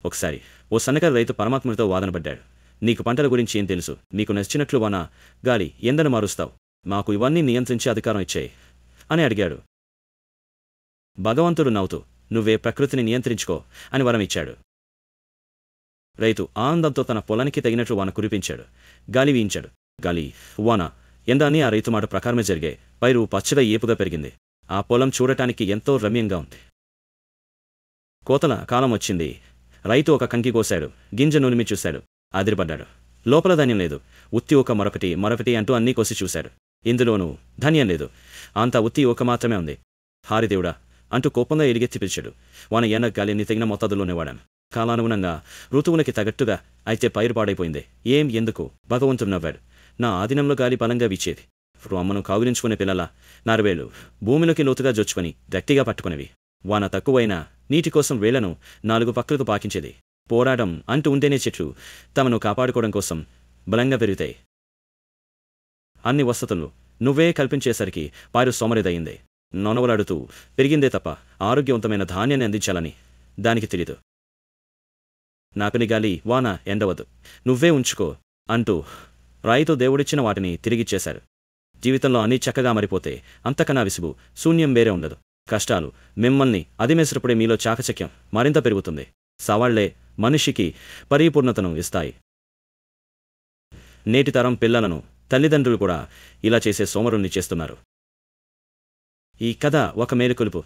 ఒకసారి ఓ సన్నకారు రైతు పరమాత్ముడితో వాదనపడ్డాడు. నీకు పంటల గురించి ఏం తెలుసు? నీకు నచ్చినట్లు వాన, గాలి, ఎండను మారుస్తావు. మాకు ఇవన్నీ నియంత్రించే అధికారం ఇచ్చేయి అని అడిగాడు. భగవంతుడు నవ్వుతూ, నువ్వే ప్రకృతిని నియంత్రించుకో అని వరం ఇచ్చాడు. రైతు ఆనందంతో తన పొలానికి తగినట్లు వాన కురిపించాడు. గాలి వీయించాడు. గాలి, వాన, ఎండ అని ఆ రైతు మాట ప్రకారమే జరిగాయి. పైరు పచ్చగా ఏపుగా పెరిగింది. ఆ పొలం చూడటానికి ఎంతో రమ్యంగా ఉంది. కోతల కాలం వచ్చింది. రైతు ఒక కంకి కోశాడు. గింజ నులిమి చూశాడు. అదిరిపడ్డాడు. లోపల ధాన్యం లేదు. ఉత్తి ఒక మరొకటి అంటూ అన్నీ కోసి చూశాడు. ఇందులోనూ ధాన్యం లేదు. అంతా ఉత్తి ఒక మాత్రమే ఉంది. హారిదేవుడా అంటూ కోపంగా ఎలిగెత్తి పిలిచాడు. వాన, ఎండ, గాలిని తగిన మొత్తాదులోనే వాడాం. కాలానుగుణంగా, ఋతువులకి తగట్టుగా. అయితే పైరు పాడైపోయింది. ఏం, ఎందుకు? భగవంతుడు నవ్వాడు. నా ఆధీనంలో గాలి బలంగా వీచేది. అమ్మను కాగులించుకునే పిల్లల నారువేలు భూమిలోకి లోతుగా జొచ్చుకొని గట్టిగా పట్టుకునేవి. వాన తక్కువైనా నీటి కోసం వేళ్లను 4 పక్కలకు పాకించేది. పోరాటం అంటూ ఉంటేనే చెట్లు తమను కాపాడుకోవడం కోసం బలంగా పెరుగుతాయి. అన్ని వసతులు నువ్వే కల్పించేసరికి పైరు సోమరిదయింది. నొనవలాడుతూ పెరిగిందే తప్ప ఆరోగ్యవంతమైన ధాన్యాన్ని అందించాలని దానికి తెలీదు. నాకుని గాలి, వాన, ఎండవద్దు, నువ్వే ఉంచుకో అంటూ రైతు దేవుడిచ్చిన వాటిని తిరిగిచ్చేశారు. జీవితంలో అన్నీ చక్కగా మారిపోతే అంతకన్నా విసుగు, శూన్యం వేరే ఉండదు. కష్టాలు మిమ్మల్ని అదిమేసినప్పుడే మీలో చాకచక్యం మరింత పెరుగుతుంది. సవాళ్లే మనిషికి పరిపూర్ణతను ఇస్తాయి. నేటి తరం పిల్లలను తల్లిదండ్రులు కూడా ఇలా చేసే సోమరుణ్ణి చేస్తున్నారు. ఈ కథ ఒక మేలుకొలుపు.